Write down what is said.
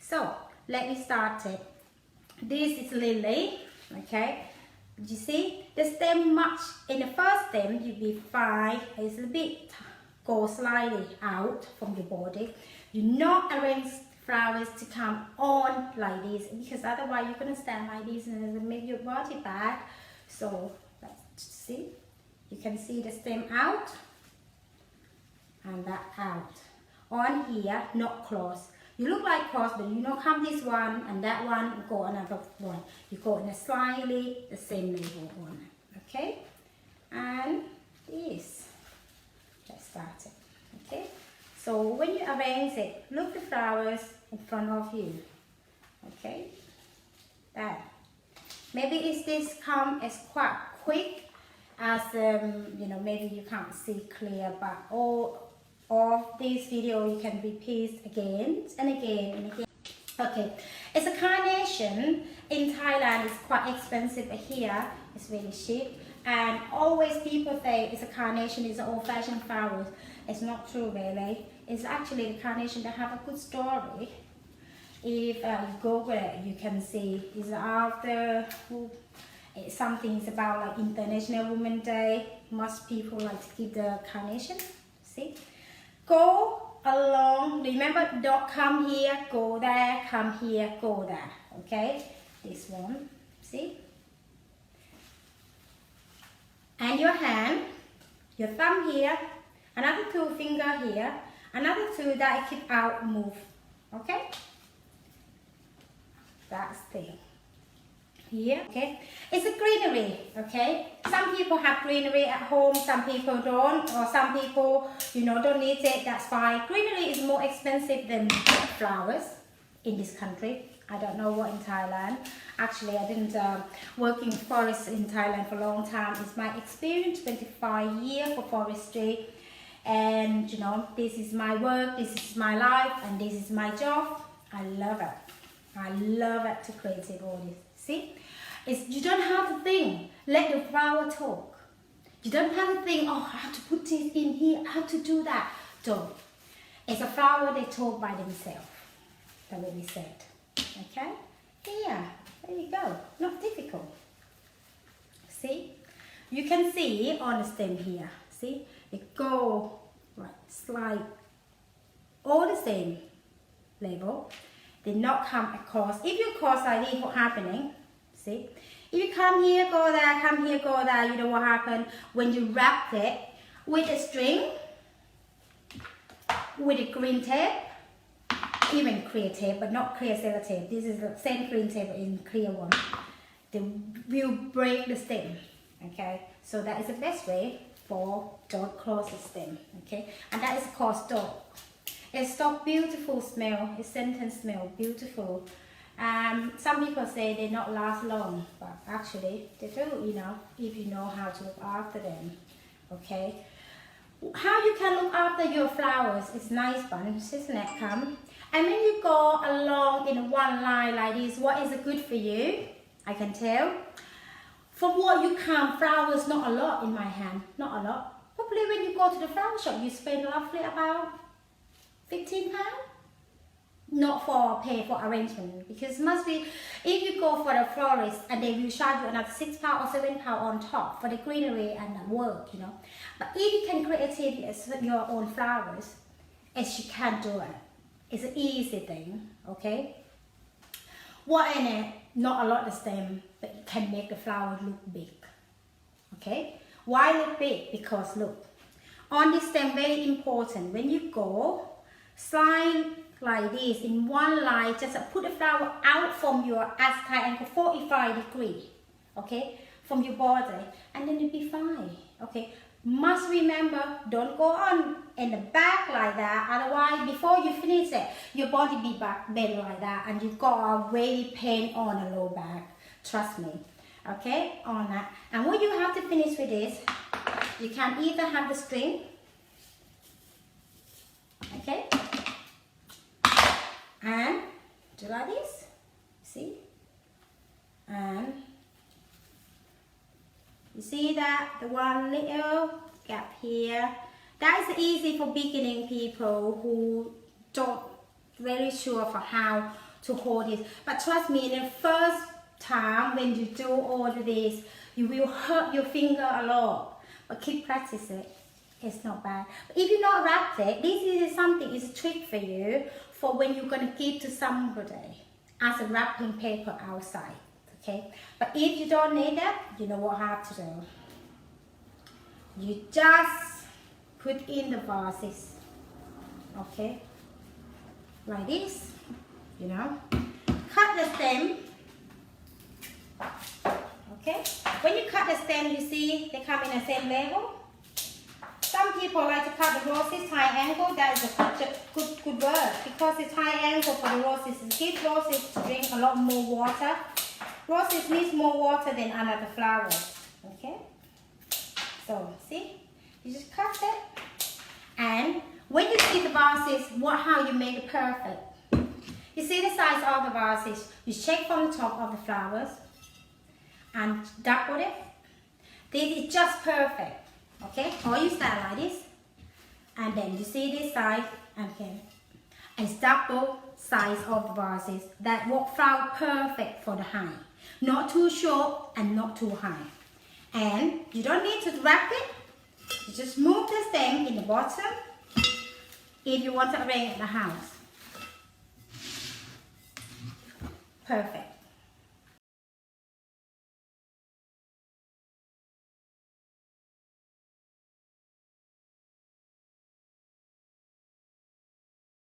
So let me start it. This is lily, okay? You see the stem much in the first stem you be fine. It's a bit go slightly out from your body. You not arrange flowers to come on like this, because otherwise you're gonna stand like this and it'll make your body bad. So let's see. You can see the stem out and that out. On here, not cross. You look like cross, but you don't come this one and that one, you go another one. You go in a slightly the same level one. Okay? And this. Let's start it. Okay? So when you arrange it, look the flowers in front of you. Okay? That. Maybe it's this come as quite quick as you know, maybe you can't see clear, but all of this video you can repeat again and again and again. Okay, it's a carnation. In Thailand it's quite expensive, but here it's really cheap. And always people say it's a carnation, it's an old-fashioned flower. It's not true really. It's actually the carnation that have a good story. If you Google it, you can see it's after something about like International Women's Day. Most people like to give the carnation. See, go along. Remember, don't come here, go there, come here, go there. Okay, this one. See, and your hand, your thumb here, another two finger here, another two that I keep out move. Okay. That's thing here. Okay, it's a greenery. Okay, some people have greenery at home, some people don't, or some people, you know, don't need it. That's fine. Greenery is more expensive than flowers in this country. I don't know what in Thailand. Actually, I didn't work in florist in Thailand for a long time. It's my experience, 25 years for floristry, and you know, this is my work, this is my life, and this is my job. I love it. I love it to create all this. See, you don't have to think. Let the flower talk. You don't have to think, oh, I have to put this in here, I have to do that. Don't. It's a flower they talk by themselves. That's what we said. Okay? Yeah, there you go. Not difficult. See? You can see on the stem here. See? It go right, slide all the same level. Did not come across. If you cross like this, what's happening? See? If you come here, go there, come here, go there, you know what happened? When you wrap it with a string, with a green tape, even clear tape, but not clear sellotape. This is the same green tape in clear one. They will break the stem. Okay? So that is the best way for don't close the stem. Okay? And that is called stalk. It's got beautiful smell, its scent smell, beautiful. Some people say they not last long, but actually they do, you know, if you know how to look after them. Okay? How you can look after your flowers is nice bunch, isn't it, come? And when you go along in one line like this, what is good for you? I can tell. From what you come, flowers not a lot in my hand, not a lot. Probably when you go to the flower shop, you spend roughly about £15, not for pay for arrangement, because must be, if you go for the florist and they will charge you another £6 or £7 on top for the greenery and the work, you know. But if you can create your own flowers, as you can do it, it's an easy thing. Okay. What in it? Not a lot of stem, but it can make the flower look big. Okay. Why look big? Because look, on this stem, very important. When you go slide like this in one line, just put the flower out from your as-tight angle 45 degrees, okay, from your body, and then you'll be fine. Okay, must remember, don't go on in the back like that, otherwise before you finish it, your body be back bent like that, and you've got a really pain on the low back, trust me. Okay, on that. And what you have to finish with this, you can either have the string, okay, and do like this, see, and you see that the one little gap here, that is easy for beginning people who don't very sure for how to hold it. But trust me, the first time when you do all of this, you will hurt your finger a lot. But keep practicing. It's not bad. But if you not wrap it, this is something, it's a trick for you for when you're going to give to somebody as a wrapping paper outside. Okay? But if you don't need that, you know what I have to do. You just put in the vases. Okay? Like this. You know? Cut the stem. Okay? When you cut the stem, you see they come in the same level. Some people like to cut the roses high angle. That is a good word because it's high angle for the roses. It gives roses to drink a lot more water. Roses need more water than other flowers. Okay? So, see? You just cut it. And when you see the vases, how you make it perfect. You see the size of the vases. You check from the top of the flowers and double it. This is just perfect. Okay, or you start like this, and then you see this side, okay, it's double size of the vases that will flower perfect for the high, not too short and not too high. And you don't need to wrap it, you just move the stem in the bottom if you want to arrange the house. Perfect.